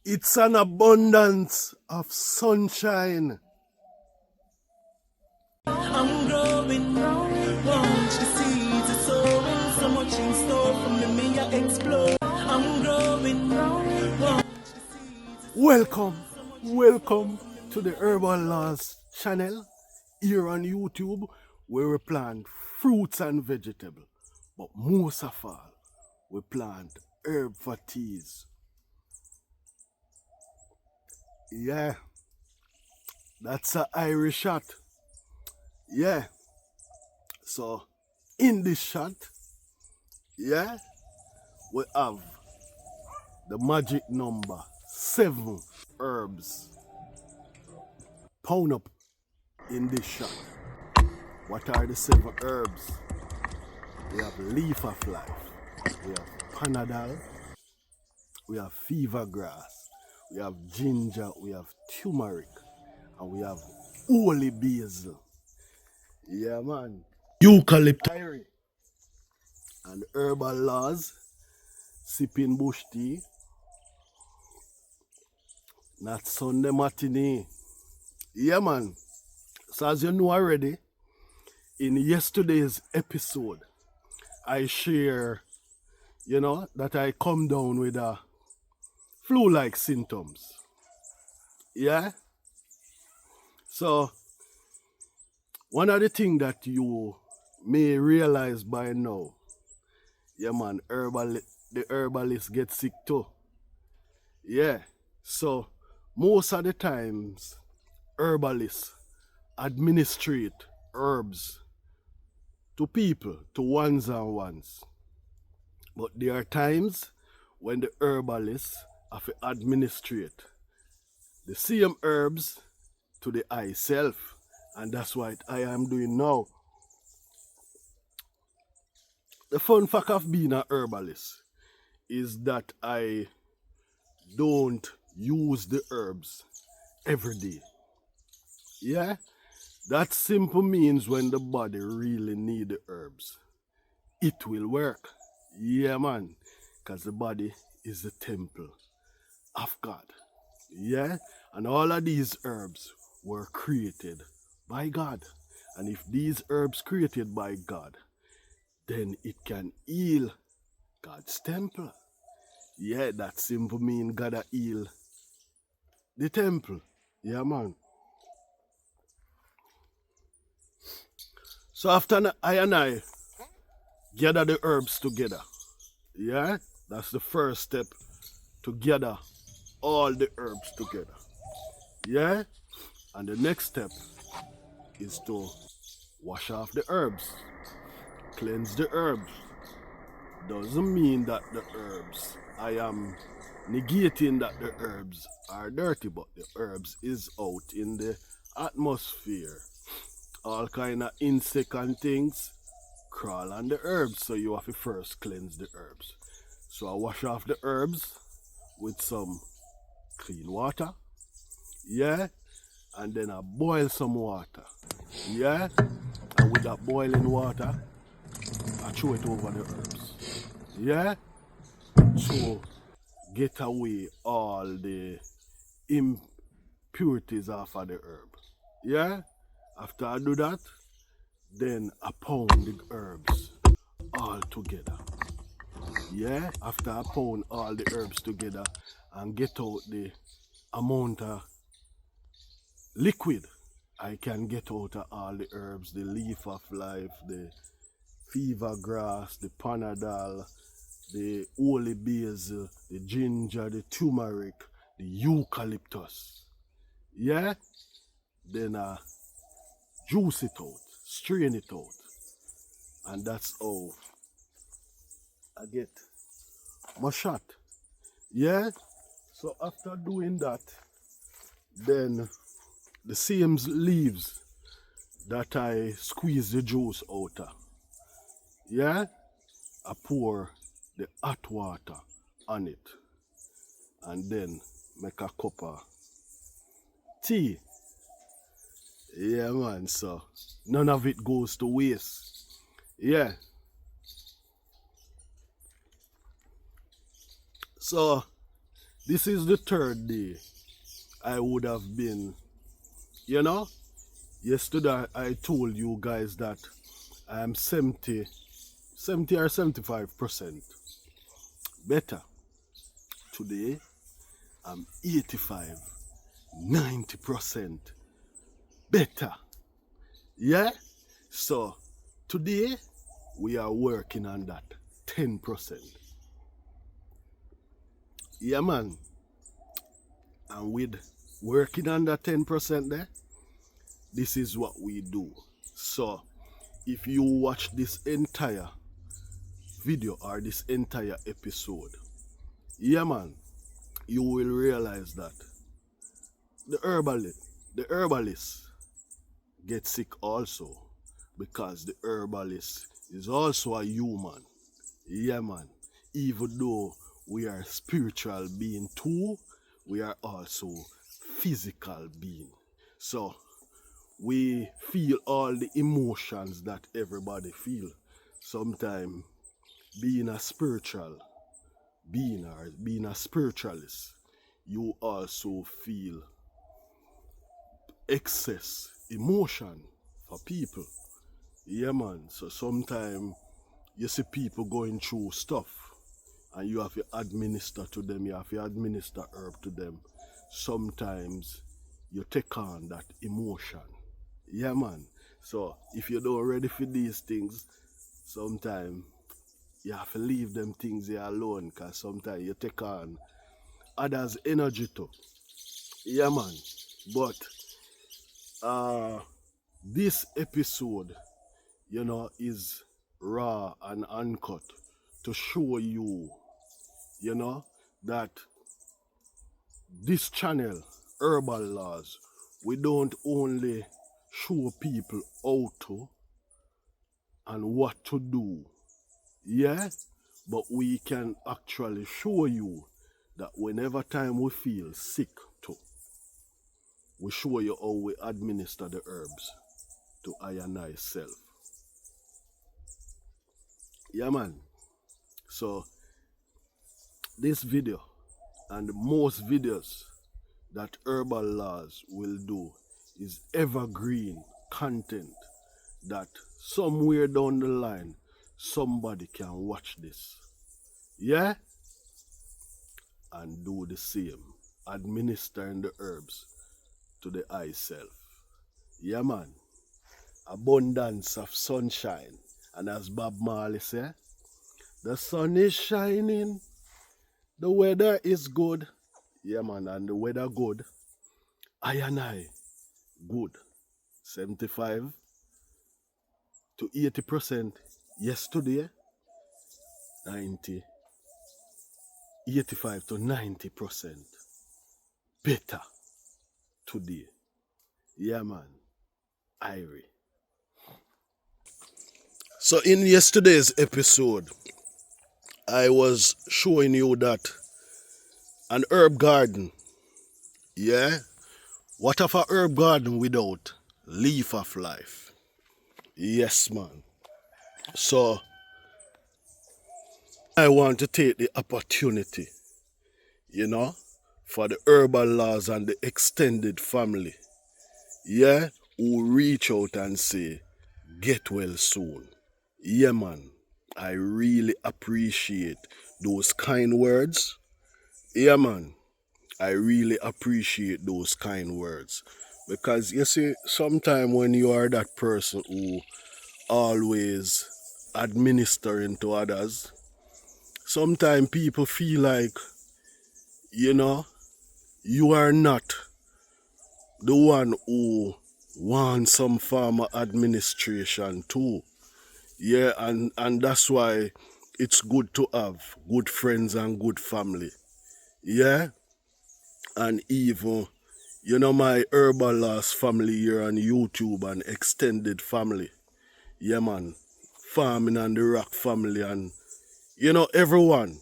It's an abundance of sunshine. I'm growing, watch the seeds are sowing, so much in store from the me I explode. I'm growing, watch the seeds are Welcome, welcome to the Urban Laws channel here on YouTube, where we plant fruits and vegetables. But most of all, we plant herb for teas. Yeah, that's an Irish shot. Yeah, so in this shot, yeah, we have the magic number 7 herbs pound up in this shot. What are the 7 herbs? We have leaf of life, we have panadol, we have fever grass, we have ginger, we have turmeric, and we have holy basil. Yeah, man. Eucalyptus and herbal laws, sipping bush tea, not Sunday matinee. Yeah, man. So as you know already, in yesterday's episode, I share, that I come down with a flu-like symptoms. Yeah? So one of the things that you may realize by now, yeah man, the herbalist get sick too. Yeah. So most of the times, herbalists administrate herbs to people, to ones and ones. But there are times when the herbalists have to administrate the same herbs to the I self. And that's what I am doing now. The fun fact of being a herbalist is that I don't use the herbs every day. Yeah? That simple means when the body really need the herbs, it will work. Yeah, man. Because the body is the temple of God. Yeah? And all of these herbs were created by God. And if these herbs created by God, then it can heal God's temple. Yeah, that simple mean God heal the temple. Yeah, man. So after I and I gather the herbs together, yeah, that's the first step, to gather all the herbs together. Yeah, and the next step is to wash off the herbs, cleanse the herbs. Doesn't mean that the herbs, I am negating that the herbs are dirty, but the herbs is out in the atmosphere. All kind of insect and things crawl on the herbs, so you have to first cleanse the herbs. So I wash off the herbs with some clean water, yeah, and then I boil some water, yeah, and with that boiling water, I throw it over the herbs, yeah, to get away all the impurities off of the herb, yeah. After I do that, then I pound the herbs all together. Yeah, after I pound all the herbs together and get out the amount of liquid I can get out of all the herbs, the leaf of life, the fever grass, the panadol, the holy basil, the ginger, the turmeric, the eucalyptus. Yeah, then I juice it out, strain it out, and that's how I get my shot. Yeah, so after doing that, then the same leaves that I squeeze the juice out of, yeah, I pour the hot water on it and then make a cup of tea. Yeah, man, so none of it goes to waste. Yeah. So This is the third day I would have been, you know. Yesterday I told you guys that I am 70 or 75% better. Today I'm 85, 90% better. Yeah? So today we are working on that 10%. Yeah, man. And with working on that 10% there, this is what we do. So if you watch this entire video or this entire episode, yeah, man, you will realize that the herbalist get sick also, because the herbalist is also a human. Yeah, man. Even though we are spiritual being too, we are also physical being. So we feel all the emotions that everybody feel. Sometimes being a spiritual being or being a spiritualist, you also feel excess emotion for people. Yeah, man. So sometimes you see people going through stuff and you have to administer to them, you have to administer herb to them. Sometimes you take on that emotion. Yeah, man. So if you don't ready for these things, sometimes you have to leave them things there alone, because sometimes you take on others' energy too. Yeah, man. But this episode, you know, is raw and uncut to show you, you know, that this channel, Herbal Laws, we don't only show people how to and what to do, yeah, but we can actually show you that whenever time we feel sick too, we show you how we administer the herbs to I and I self. Yeah, man. So this video and most videos that Herbal Laws will do is evergreen content that somewhere down the line somebody can watch this, yeah, and do the same, administering the herbs to the I self. Yeah, man. Abundance of sunshine. And as Bob Marley said, the sun is shining, the weather is good. Yeah, man, and the weather good. I and I good. 75 to 80% yesterday, 85 to 90% better today. Yeah, man. Irie. So in yesterday's episode, I was showing you that an herb garden, yeah? What of a herb garden without leaf of life? Yes, man. So I want to take the opportunity, you know, for the Herbal Laws and the extended family, yeah, who reach out and say, get well soon. Yeah, man, I really appreciate those kind words. Yeah, man, I really appreciate those kind words. Because you see, sometimes when you are that person who always administering to others, sometimes people feel like, you know, you are not the one who wants some form of administration too. Yeah, and that's why it's good to have good friends and good family. Yeah, and even, you know, my Herbal Laws family here on YouTube and extended family. Yeah, man, Farming and the Rock family and, you know, everyone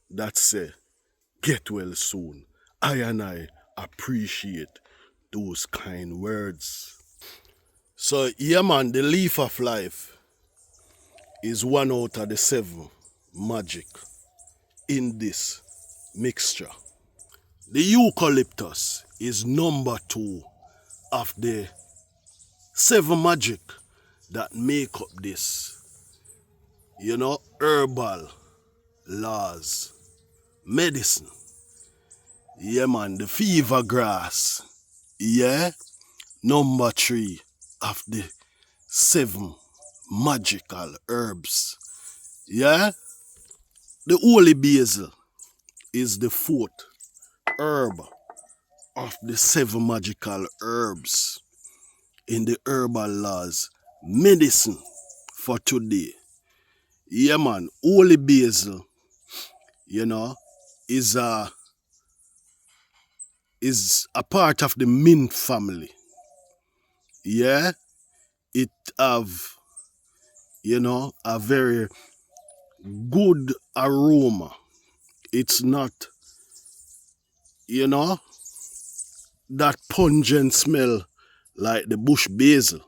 that say, get well soon. I and I appreciate those kind words. So, yeah, man, the leaf of life is one out of the 7 magic in this mixture. The eucalyptus is number 2 of the 7 magic that make up this, herbal laws, medicine. Yeah, man, the fever grass. Yeah, number 3 of the 7 magical herbs. Yeah, the holy basil is the 4th herb of the 7 magical herbs in the herbal laws medicine for today. Yeah, man, holy basil, is a part of the mint family. Yeah, it have, a very good aroma. It's not, that pungent smell like the bush basil,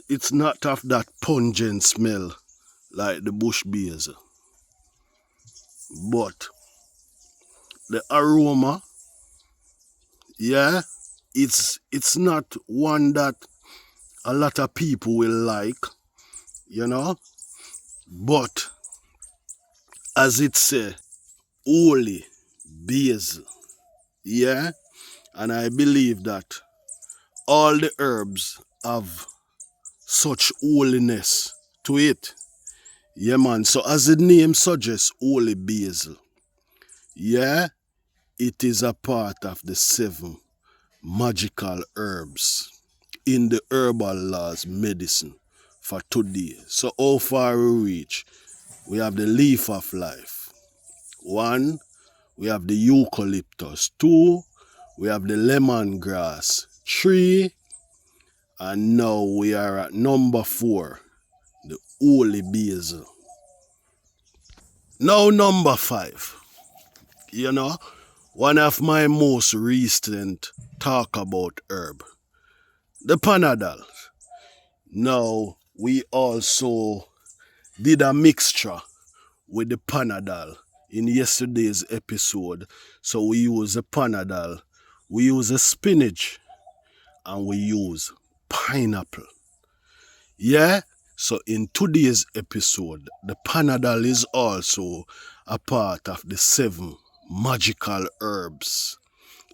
It's not of that pungent smell like the bush basil. But the aroma, yeah, it's not one that a lot of people will like, But as it say, holy basil, yeah, and I believe that all the herbs have such holiness to it. Yeah, man. So as the name suggests, holy basil, yeah, it is a part of the 7 magical herbs in the herbal laws medicine for today. So how far we reach? We have the leaf of life. 1, we have the eucalyptus. 2, we have the lemongrass. 3, and now we are at number 4, the holy basil. Now number 5, one of my most recent talk about herb, the Panadol. Now we also did a mixture with the Panadol in yesterday's episode. So we use the Panadol, we use the spinach, and we use pineapple. Yeah, so in today's episode, the Panadol is also a part of the 7 magical herbs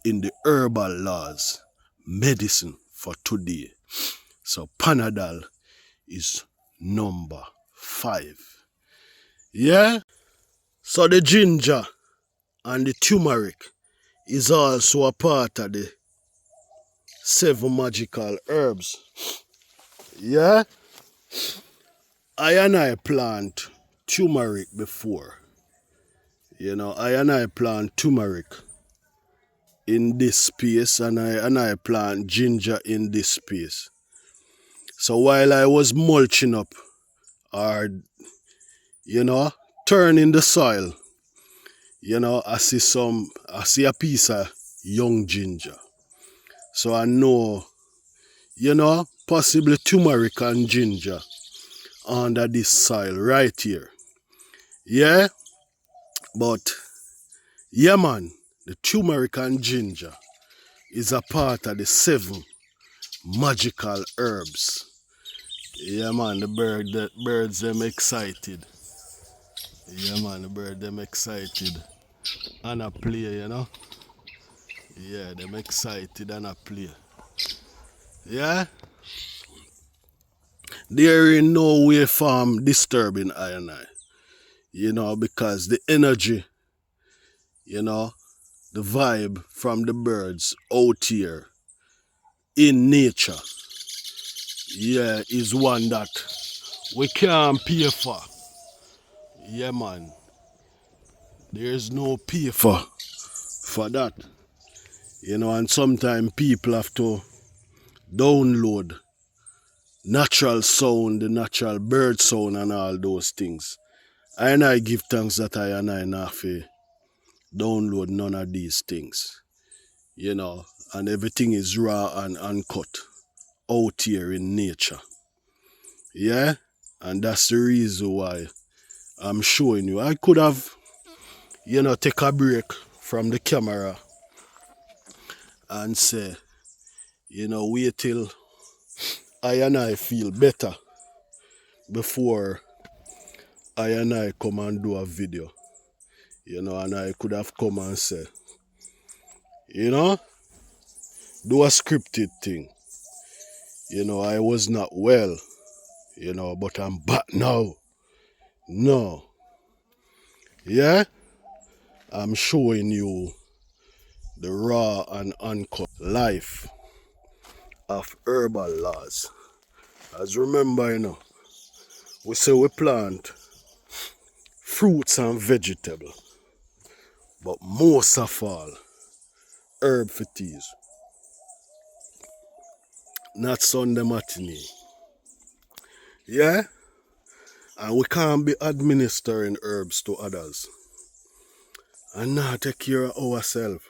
in the herbal laws medicine for today. So Panadol is number 5. Yeah, so the ginger and the turmeric is also a part of the 7 magical herbs. Yeah, I plant turmeric before. I plant turmeric in this space, and I plant ginger in this space. So while I was mulching up or, turning the soil, I see a piece of young ginger. So I know, possibly turmeric and ginger under this soil right here. Yeah, but yeah, man, the turmeric and ginger is a part of the 7 magical herbs. Yeah, man, the birds them excited. Yeah, man, the bird them excited and a play, Yeah, them excited and a play. Yeah, they're in no way from disturbing I and I, because the energy, the vibe from the birds out here in nature, yeah, is one that we can't pay for. Yeah, man, there's no pay for that. And sometimes people have to download natural sound, the natural bird sound and all those things. And I give thanks that I not download none of these things. And everything is raw and uncut out here in nature. Yeah? And that's the reason why I'm showing you. I could have, take a break from the camera and say, wait till I feel better before I come and do a video. And I could have come and say, do a scripted thing. I was not well, but I'm back now. No. Yeah? I'm showing you the raw and uncut life of herbal laws. As remember, we say we plant fruits and vegetables, but most of all, herb for teas. Not Sunday matinee. Yeah? And we can't be administering herbs to others and not take care of ourselves.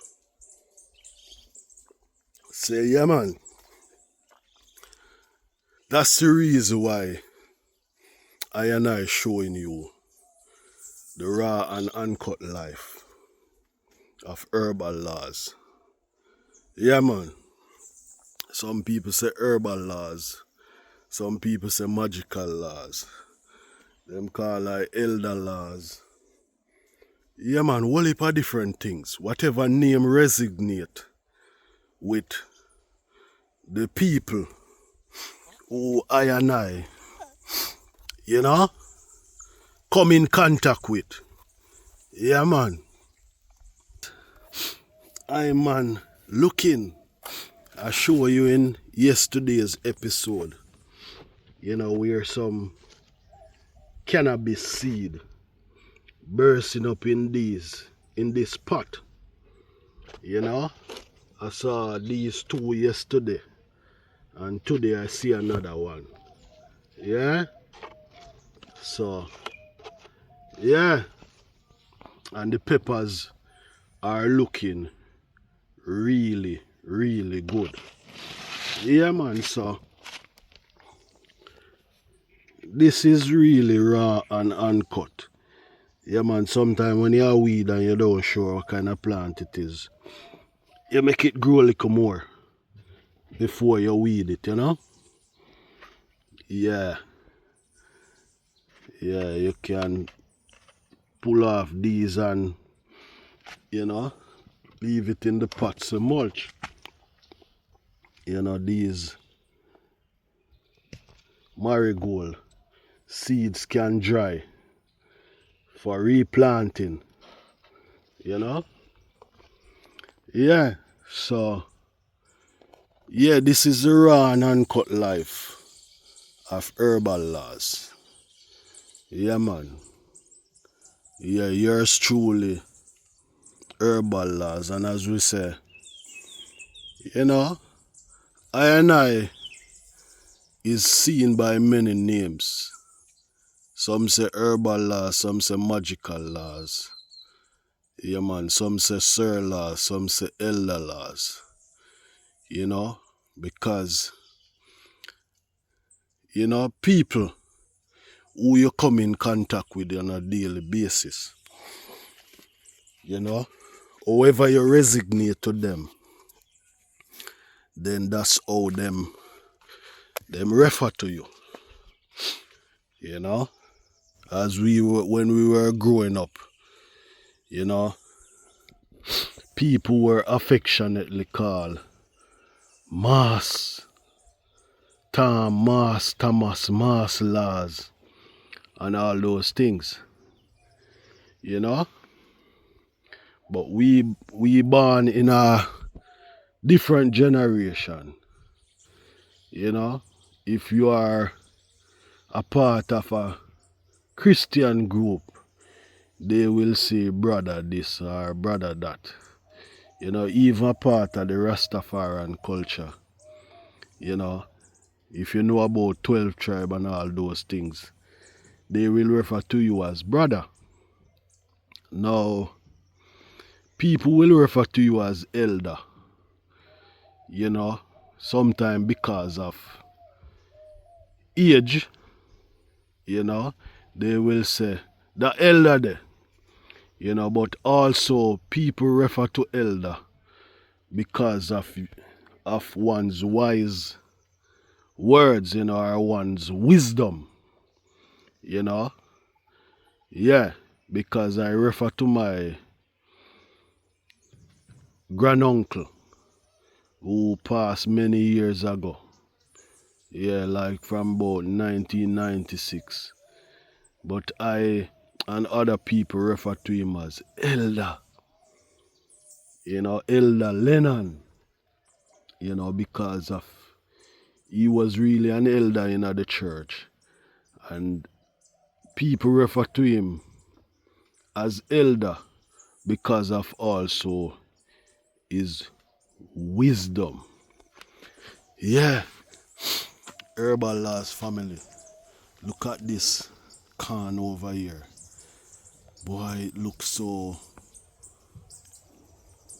Say, yeah, man. That's the reason why I showing you the raw and uncut life of herbal laws. Yeah, man. Some people say herbal laws. Some people say magical laws. Them call like elder laws. Yeah, man, whole heap of different things. Whatever name resonate with the people who I, come in contact with. Yeah, man. Man, looking. I show you in yesterday's episode, where some cannabis seed bursting up in this pot. I saw these two yesterday, and today I see another one. Yeah? So, yeah. And the peppers are looking really, really good. Yeah, man, so this is really raw and uncut. Yeah, man, sometimes when you have weed and you don't sure what kind of plant it is, you make it grow a little more before you weed it, Yeah. Yeah, you can pull off these and, leave it in the pots and mulch. These marigold seeds can dry for replanting. Yeah, so yeah, this is the raw and uncut life of herbal laws. Yeah, man. Yeah, yours truly, herbal laws. And as we say, I is seen by many names. Some say herbal laws, some say magical laws. Yeah, man, some say sir laws, some say elder laws. Because, people who you come in contact with on a daily basis, however you resonate to them, then that's how them refer to you. As when we were growing up, people were affectionately called Mas, Tom, Mas, Thomas, Mas Laws, and all those things. But we born in a different generation. If you are a part of a Christian group, they will say brother this or brother that. Even a part of the Rastafarian culture. If you know about 12 tribe and all those things, they will refer to you as brother. Now, people will refer to you as elder. Sometimes because of age, they will say the elder there, you know, but also people refer to elder because of one's wise words, you know, or one's wisdom, you know. Yeah, because I refer to my granduncle who passed many years ago. Yeah, like from about 1996. But I and other people refer to him as Elder, you know, Elder Lennon, you know, because of he was really an elder in the church. And people refer to him as Elder because of also his wisdom. Yeah, Herbal Laws family. Look at this can over here. Boy, it looks so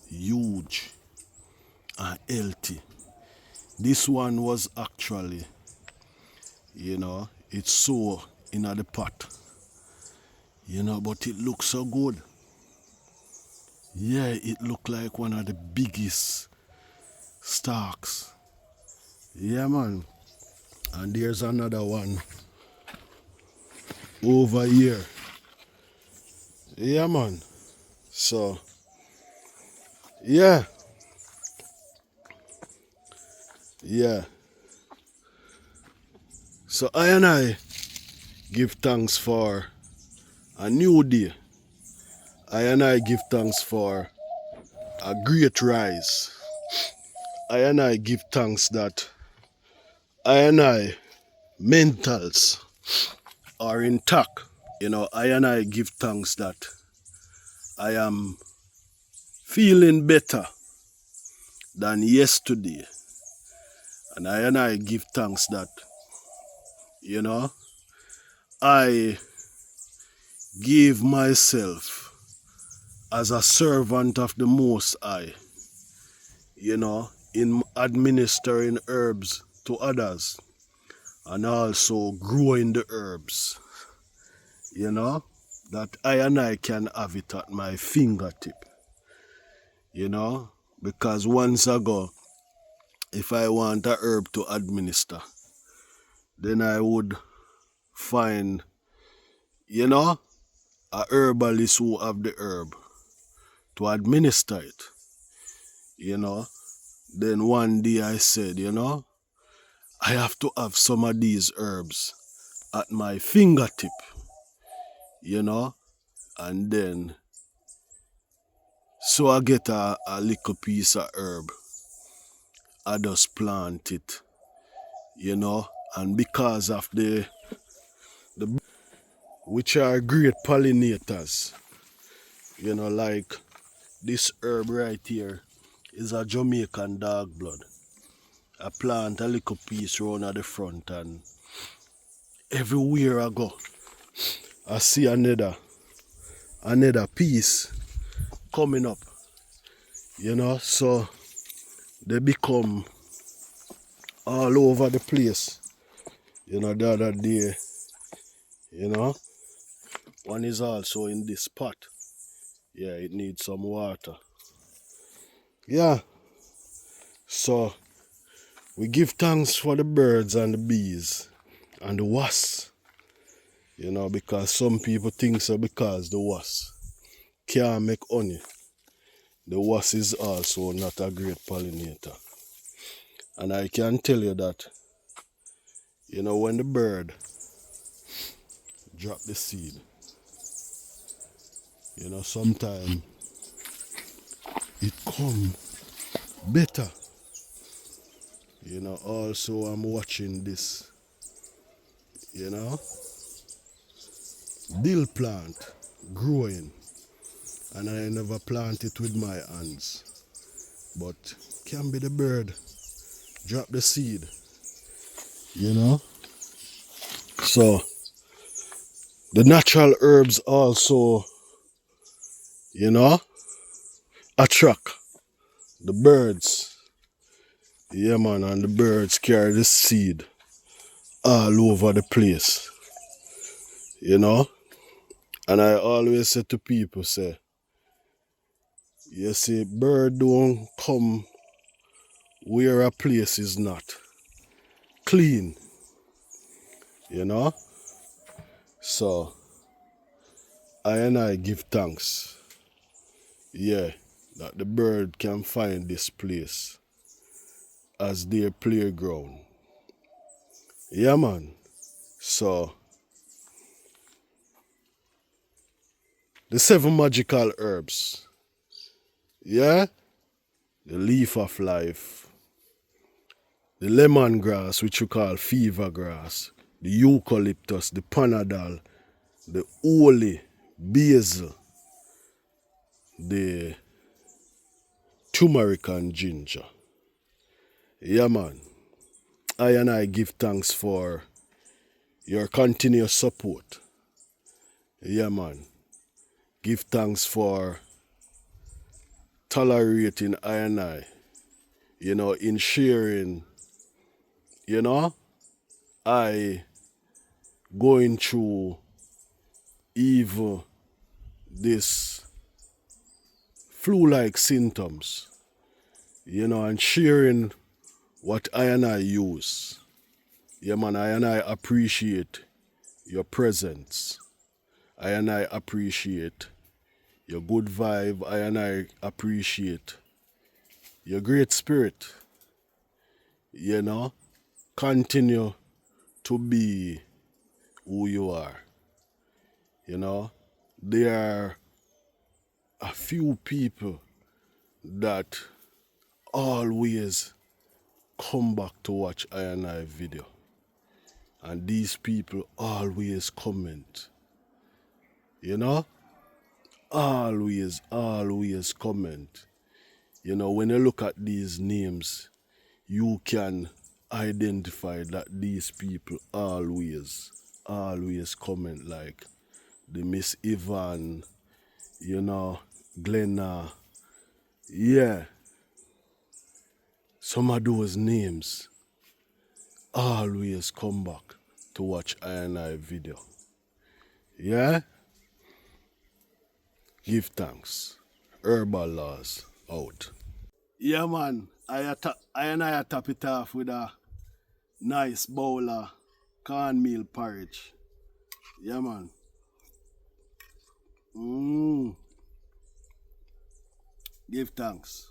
huge and healthy. This one was actually, you know, it's so in the pot, you know, but it looks so good. Yeah, it looked like one of the biggest stalks. Yeah, man. And there's another one over here. Yeah, man. So, yeah. Yeah. So I give thanks for a new day. I give thanks for a great rise. I give thanks that I mentals are intact. You know, I give thanks that I am feeling better than yesterday. And I give thanks that, you know, I give myself as a servant of the Most High, you know, in administering herbs to others and also growing the herbs, you know, that I can have it at my fingertip, you know, because once ago, if I want a herb to administer, then I would find, you know, a herbalist who have the herb to administer it, you know. Then one day I said, you know, I have to have some of these herbs at my fingertip, you know, and then so I get a little piece of herb, I just plant it, you know, and because of the which are great pollinators, you know, like this herb right here is a Jamaican dog blood. I plant a little piece round at the front, and everywhere I go, I see another piece coming up, you know, so they become all over the place. You know, the other day, you know, one is also in this pot. Yeah, it needs some water. Yeah, so we give thanks for the birds and the bees and the wasps, you know, because some people think so because the wasp can't make honey. The wasp is also not a great pollinator. And I can tell you that, you know, when the bird drop the seed, you know, sometimes it come better. You know, also I'm watching this, you know, dill plant growing, and I never plant it with my hands, but can be the bird drop the seed, you know. So the natural herbs also, you know, attract the birds. Yeah, man, and the birds carry the seed all over the place, you know. And I always say to people, say, you see, bird don't come where a place is not clean, you know? So, I give thanks, yeah, that the bird can find this place as their playground. Yeah, man. So, the 7 magical herbs, yeah? The leaf of life, the lemongrass, which we call fever grass, the eucalyptus, the panadol, the holy, basil, the turmeric and ginger. Yeah, man. I give thanks for your continuous support. Yeah, man. Give thanks for tolerating I, you know, in sharing, you know, I going through even this flu-like symptoms, you know, and sharing what I use. Yeah, man, I appreciate your presence. I appreciate your good vibe. I appreciate your great spirit. You know, continue to be who you are. You know, there are a few people that always come back to watch I video. And these people always comment. You know? Always comment. You know, when you look at these names, you can identify that these people always comment, like the Miss Yvonne, you know, Glenna. Yeah. Some of those names always come back to watch I video. Yeah? Give thanks. Herbal laws out. Yeah, man. I top it off with a nice bowl of cornmeal porridge. Yeah, man. Give thanks.